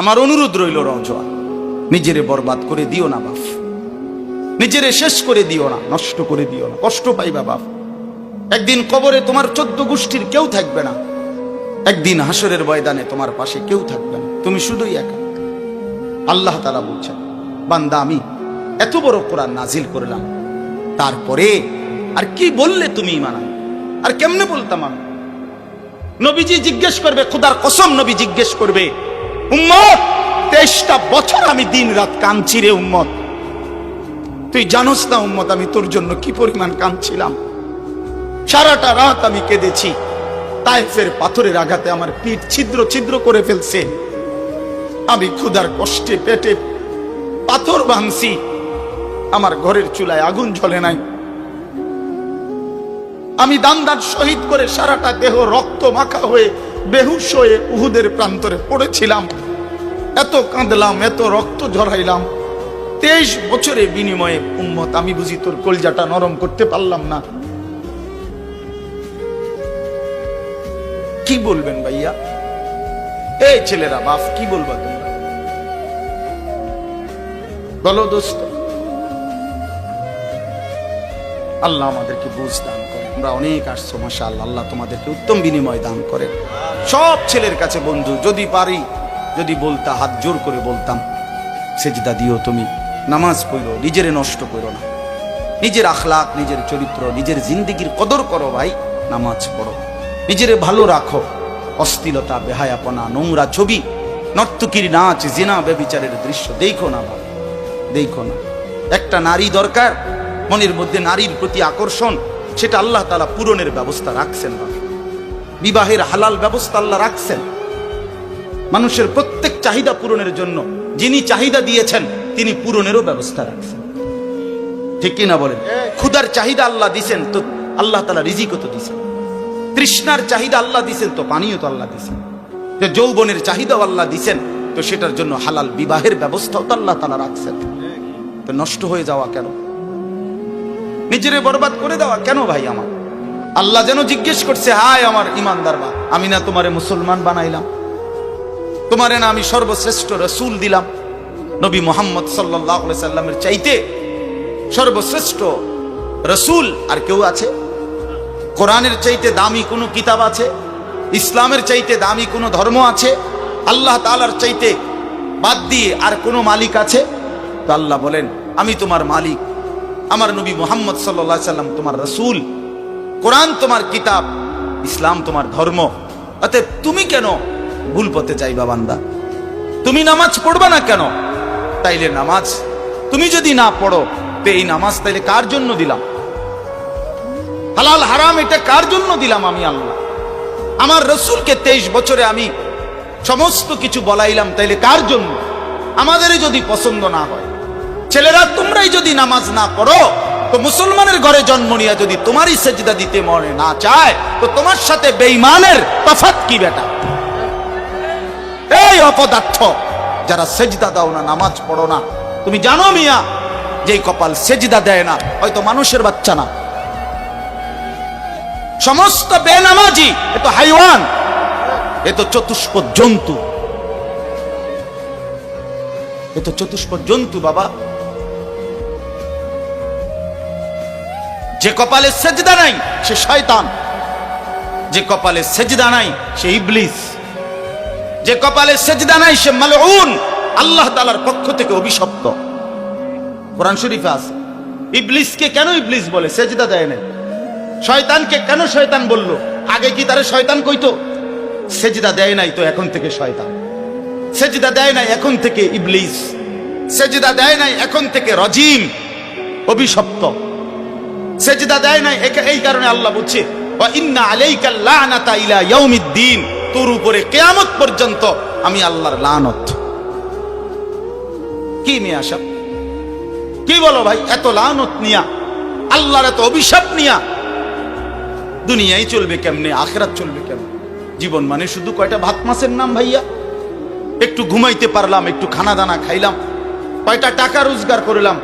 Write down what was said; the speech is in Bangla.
আমার অনুরোধ রইল রজওয়া, নিজেরে বরবাদ করে দিও না বাপ, নিজেরে শেষ করে দিও না, নষ্ট করে দিও না, কষ্ট পাইবা বাপ। একদিন কবরে তোমার 14 গোষ্ঠীর কেউ থাকবে না, একদিন হাসরের ময়দানে তোমার পাশে কেউ থাকবে না, তুমি শুধুই একা। আল্লাহ তাআলা বলছেন, বান্দা আমি এত বড় কোরআন নাজিল করলাম, তারপরে আর কি বললে তুমি ঈমান আনবে? আর কেমনে বলতাম আমি? নবীজি জিজ্ঞেস করবে, খোদার কসম নবী জিজ্ঞেস করবে, উম্মত 23টা বছর আমি দিন রাত কাঁদছি রে উম্মত, তুই জানোস না উম্মত আমি তোর জন্য কি পরিমাণ কাঁদছিলাম। সারাটা রাত আমি কেঁদেছি, তায়েফের পাথরের আঘাতে আমার পিঠ ছিদ্র ছিদ্র করে ফেলছে, আমি ক্ষুধার কষ্টে পেটে পাথর ভাঙছি, আমার ঘরের চুলায় আগুন জ্বলে নাই, আমি দান শহীদ করে সারাটা দেহ রক্ত মাখা হয়ে বেহুশ হয়ে উহুদের প্রান্তরে পড়েছিলাম, এত কাঁদলাম, এত রক্ত ঝরাইলাম, 23 বছরের বিনিময়ে উম্মত আমি বুঝি তোর কলজাটা নরম করতে পারলাম না। কি বলবেন ভাইয়া? এই ছেলেরা বাপ কি বলবা তোমরা? বলো দোস্ত। আল্লাহ আমাদেরকে বুঝ দান করে, আমরা অনেক আসছো মাশাআল্লাহ, আল্লাহ তোমাদেরকে উত্তম বিনিময় দান করে। সব ছেলের কাছে বন্ধু, যদি পারি, যদি বলতা, হাত জোর করে বলতাম, সেজদা দিও তুমি, নামাজ পড়ো, নিজেরে নষ্ট করো না, নিজের আখলাক, নিজের চরিত্র, নিজের জিন্দেগির কদর করো ভাই, নামাজ পড়ো, নিজেরে ভালো রাখো, অশ্লীলতা, বেহায়াপনা, নোংরা ছবি, নর্তকীর নাচ, জিনা, ব্যভিচারের দৃশ্য দেখো না ভাই, দেখো না। একটা নারী দরকার, মনের মধ্যে নারীর প্রতি আকর্ষণ, সেটা আল্লাহ তাআলা পূরণের ব্যবস্থা রাখছেন না, বিবাহের হালাল ব্যবস্থা আল্লাহ রাখছেন। মানুষের প্রত্যেক চাহিদা পূরণের জন্য যিনি চাহিদা দিয়েছেন তিনি পূরণেরও ব্যবস্থা রাখছেন, ঠিক কিনা বলেন? ক্ষুধার চাহিদা আল্লাহ দিছেন, তো আল্লাহ তাআলা রিজিকও তো দিছেন। তৃষ্ণার চাহিদা আল্লাহ দিছেন, তো পানিও তো আল্লাহ দিছেন। যে যৌবনের চাহিদাও আল্লাহ দিছেন, তো সেটার জন্য হালাল বিবাহের ব্যবস্থাও তো আল্লাহ তাআলা রাখছেন। তো নষ্ট হয়ে যাওয়া কেন? নিজেরে বরবাদ করে দেওয়া কেন ভাই আমার? আল্লাহ যেন জিজ্ঞেস করছে, হায় আমার ইমানদার বা, আমি না তোমারে মুসলমান বানাইলাম, তোমারে না আমি সর্বশ্রেষ্ঠ রাসূল দিলাম, নবী মুহাম্মদ সাল্লাল্লাহু আলাইহি সাল্লামের চাইতে সর্বশ্রেষ্ঠ রাসূল আর কেউ আছে? কোরআনের চাইতে দামি কোনো কিতাব আছে? ইসলামের চাইতে দামি কোনো ধর্ম আছে? আল্লাহ তাআলার চাইতে বাদ দিয়ে আর কোনো মালিক আছে? তো আল্লাহ বলেন, আমি তোমার মালিক, আমার নবী মুহাম্মদ সাল্লাল্লাহু আলাইহি সাল্লাম তোমার রাসূল, কোরআন তোমার কিতাব, ইসলাম তোমার ধর্ম। অতএব তুমি কেন ভুল পথে যাইবা বান্দা? তুমি নামাজ পড়বা না কেন? তাইলে নামাজ তুমি যদি না পড়ো, তো এই নামাজ তাইলে কার জন্য দিলাম? হালাল হারাম এটা কার জন্য দিলাম? আমি আল্লাহ। আমার রাসূলকে 23 বছরে আমি সমস্ত কিছু বলাইলাম, তাইলে কার জন্য? আমাদেরই যদি পছন্দ না হয়, ছেলেরা তোমরাই যদি নামাজ না পড়ো, তো মুসলমানের ঘরে জন্ম নিয়ে যদি তোমারই সেজদা দিতে মনে না চায়, তো তোমার সাথে বেঈমানের তফাৎ কি বেটা? এই অপদার্থ যারা সেজদা দাও না, নামাজ পড়ো না, তুমি জানো মিয়া, যেই কপাল সেজদা দেয় না, হয়তো মানুষের বাচ্চা না, সমস্ত বেনামাজি এ তো হাইওয়ান, এ তো চতুষ্পদ জন্তু, এ তো চতুষ্পদ জন্তু বাবা। যে কপালে সেজদা নাই সে শয়তান, যে কপালে সেজদা নাই সে ইবলিস, যে কপালে সেজদা নাই সে মালউন, আল্লাহ তাআলার পক্ষ থেকে অভিশপ্ত। কোরআন শরীফে আছে। ইবলিসকে কেন ইবলিস বলে? সেজদা দেয় না। শয়তানকে কেন শয়তান বলল? আগে কি তারে শয়তান কইতো? সেজদা দেয় নাই তো এখন থেকে শয়তান, সেজদা দেয় নাই এখন থেকে ইবলিস, সেজদা দেয় নাই এখন থেকে রজিম, অভিশপ্ত, সেজদা দেয় নাই। এই কারণে আল্লাহ বলছে, ওয়া ইন্না আলাইকা লানাতা ইলা ইয়াউমিদ্দিন, তোর উপরে কিয়ামত পর্যন্ত আমি আল্লাহর লানত। কি নিয়ে আসা? কি বলো ভাই? এত লানত নিয়া, আল্লাহর এত অভিশাপ নিয়া দুনিয়ায় চলবে কেমনে? আখিরাত চলবে কেমনে? জীবন মানে শুধু কয়টা ভাত মাছের নাম ভাইয়া? একটু ঘুমাইতে পারলাম, একটু খানা দানা খাইলাম, কয়টা টাকা রোজগার করলাম,